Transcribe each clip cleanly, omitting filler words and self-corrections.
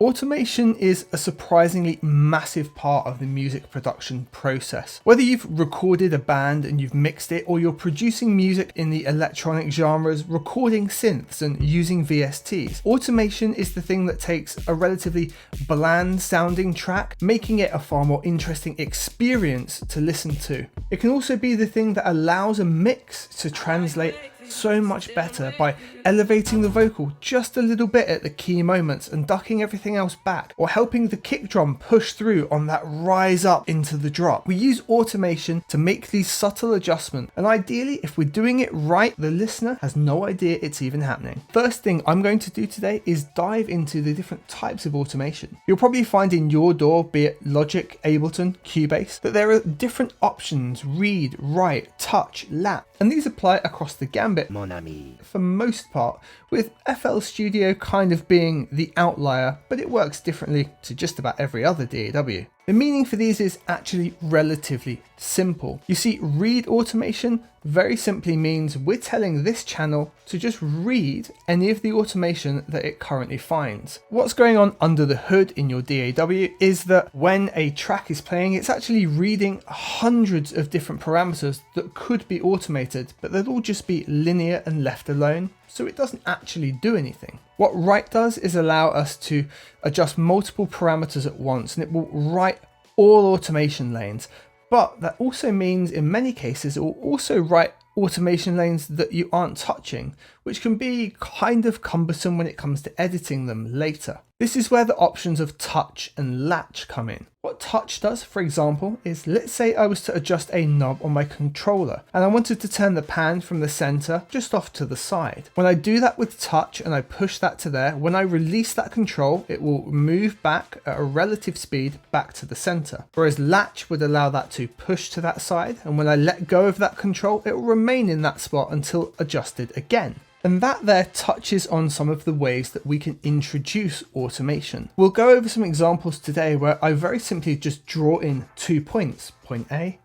Automation is a surprisingly massive part of the music production process. Whether you've recorded a band and you've mixed it, or you're producing music in the electronic genres, recording synths and using VSTs, automation is the thing that takes a relatively bland sounding track, making it a far more interesting experience to listen to. It can also be the thing that allows a mix to translate so much better by elevating the vocal just a little bit at the key moments and ducking everything else back, or helping the kick drum push through on that rise up into the drop. We use automation to make these subtle adjustments, and ideally, if we're doing it right, the listener has no idea it's even happening. First thing I'm going to do today is dive into the different types of automation. You'll probably find in your DAW, be it Logic, Ableton, Cubase, that there are different options: read, write, touch, lap, and these apply across the gambit for most part, with FL Studio kind of being the outlier, but it works differently to just about every other DAW. The meaning for these is actually relatively simple. You see, read automation very simply means we're telling this channel to just read any of the automation that it currently finds. What's going on under the hood in your DAW is that when a track is playing, it's actually reading hundreds of different parameters that could be automated, but they'll all just be linear and left alone, so it doesn't actually do anything. What write does is allow us to adjust multiple parameters at once, and it will write all automation lanes. But that also means in many cases it will also write automation lanes that you aren't touching, which can be kind of cumbersome when it comes to editing them later. This is where the options of touch and latch come in. What touch does, for example, is, let's say I was to adjust a knob on my controller and I wanted to turn the pan from the center just off to the side. When I do that with touch and I push that to there, when I release that control, it will move back at a relative speed back to the center. Whereas latch would allow that to push to that side, and when I let go of that control, it will remain in that spot until adjusted again. And that there touches on some of the ways that we can introduce automation. We'll go over some examples today where I very simply just draw in 2 points, point A,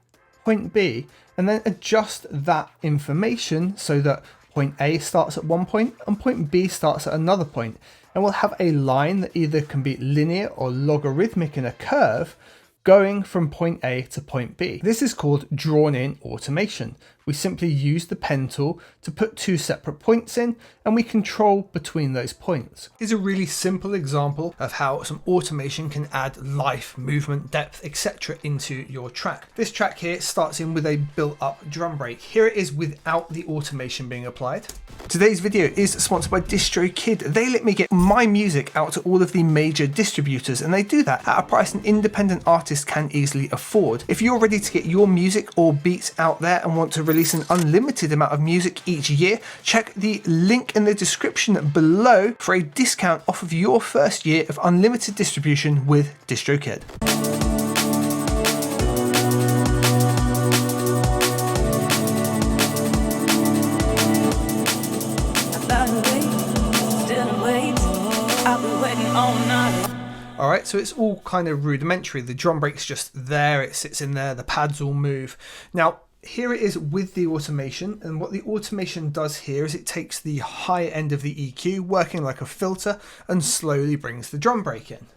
point B, and then adjust that information so that point A starts at one point and point B starts at another point. And we'll have a line that either can be linear or logarithmic in a curve, going from point A to point B. This is called drawn in automation. We simply use the pen tool to put 2 separate points in, and we control between those points. Here's a really simple example of how some automation can add life, movement, depth, etc. into your track. This track here starts in with a built-up drum break. Here it is without the automation being applied. Today's video is sponsored by DistroKid. They let me get my music out to all of the major distributors, and they do that at a price an independent artist can easily afford. If you're ready to get your music or beats out there and want to release an unlimited amount of music each year, check the link in the description below for a discount off of your first year of unlimited distribution with DistroKid. Alright, so it's all kind of rudimentary. The drum break's just there, it sits in there, the pads all move. Now, here it is with the automation, and what the automation does here is it takes the high end of the EQ, working like a filter, and slowly brings the drum break in.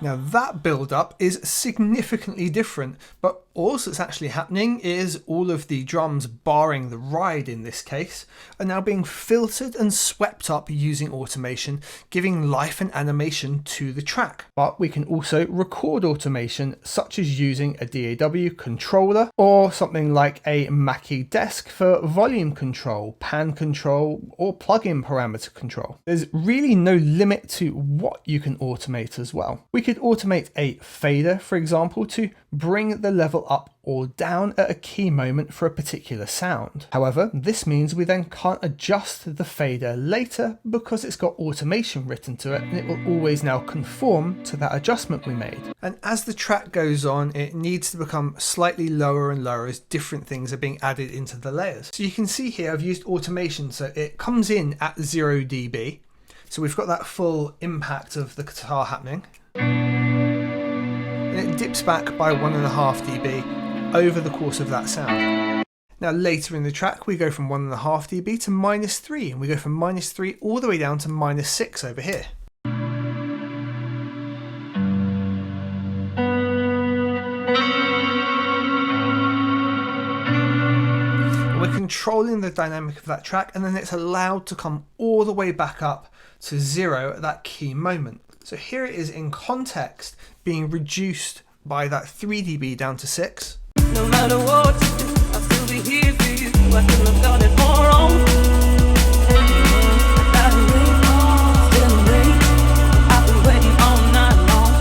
Now that build up is significantly different, but all that's actually happening is all of the drums, barring the ride in this case, are now being filtered and swept up using automation, giving life and animation to the track. But we can also record automation, such as using a DAW controller or something like a Mackie desk for volume control, pan control, or plugin parameter control. There's really no limit to what you can automate as well. We could automate a fader, for example, to bring the level up or down at a key moment for a particular sound. However, this means we then can't adjust the fader later because it's got automation written to it, and it will always now conform to that adjustment we made. And as the track goes on, it needs to become slightly lower and lower as different things are being added into the layers. So you can see here I've used automation, so it comes in at 0 dB. So we've got that full impact of the guitar happening. And it dips back by 1.5 dB over the course of that sound. Now later in the track we go from 1.5 dB to -3, and we go from -3 all the way down to -6 over here. We're controlling the dynamic of that track, and then it's allowed to come all the way back up to 0 at that key moment. So here it is in context being reduced by that 3 dB down to 6. No matter what you do, I'll still be here for you. I couldn't have done it more wrong. I've been waiting all night long.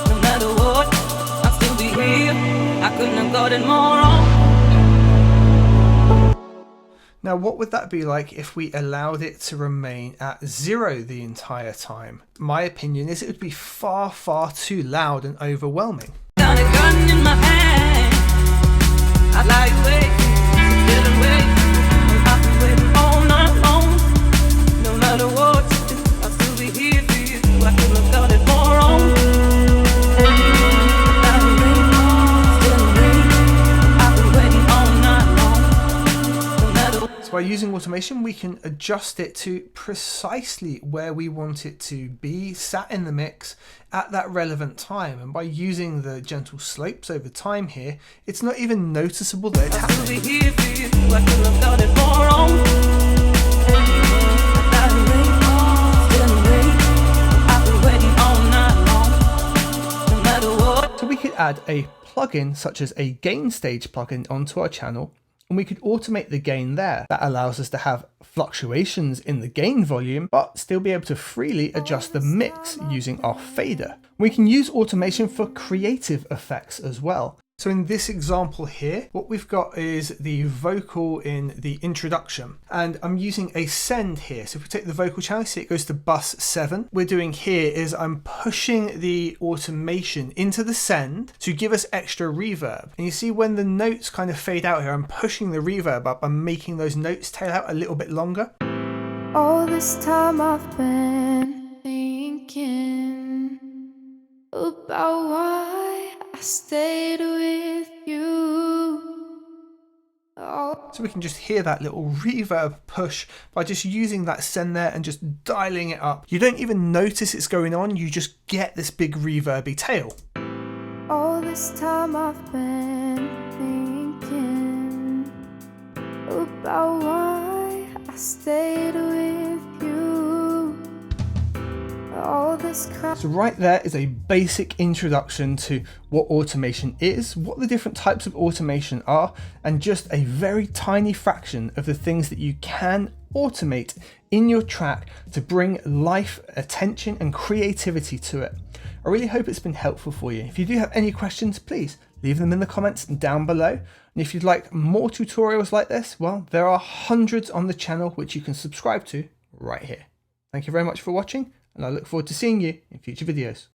No matter what, I'll still be here. I couldn't have got it more wrong. Now what would that be like if we allowed it to remain at 0 the entire time? My opinion is it would be far, far too loud and overwhelming. Got a gun in my hand. I lie awake, still awake. I've been waiting all night long. No matter what you do, I'll still be here for you. I couldn't have got it more wrong. So by using automation, we can adjust it to precisely where we want it to be sat in the mix at that relevant time. And by using the gentle slopes over time here, it's not even noticeable that it's happening. So we could add a plugin such as a gain stage plugin onto our channel, and we could automate the gain there. That allows us to have fluctuations in the gain volume, but still be able to freely adjust the mix using our fader. We can use automation for creative effects as well. So in this example here, what we've got is the vocal in the introduction, and I'm using a send here. So if we take the vocal channel, see it goes to bus 7. What we're doing here is I'm pushing the automation into the send to give us extra reverb. And you see when the notes kind of fade out here, I'm pushing the reverb up. I'm making those notes tail out a little bit longer. All this time I've been thinking about why I stayed with you. Oh. So we can just hear that little reverb push by just using that send there and just dialing it up. You don't even notice it's going on, you just get this big reverby tail. All this time I've been thinking about why I stayed with you. All this crap. So right there is a basic introduction to what automation is, what the different types of automation are, and just a very tiny fraction of the things that you can automate in your track to bring life, attention, and creativity to it. I really hope it's been helpful for you. If you do have any questions, please leave them in the comments down below. And if you'd like more tutorials like this, well, there are hundreds on the channel which you can subscribe to right here. Thank you very much for watching, and I look forward to seeing you in future videos.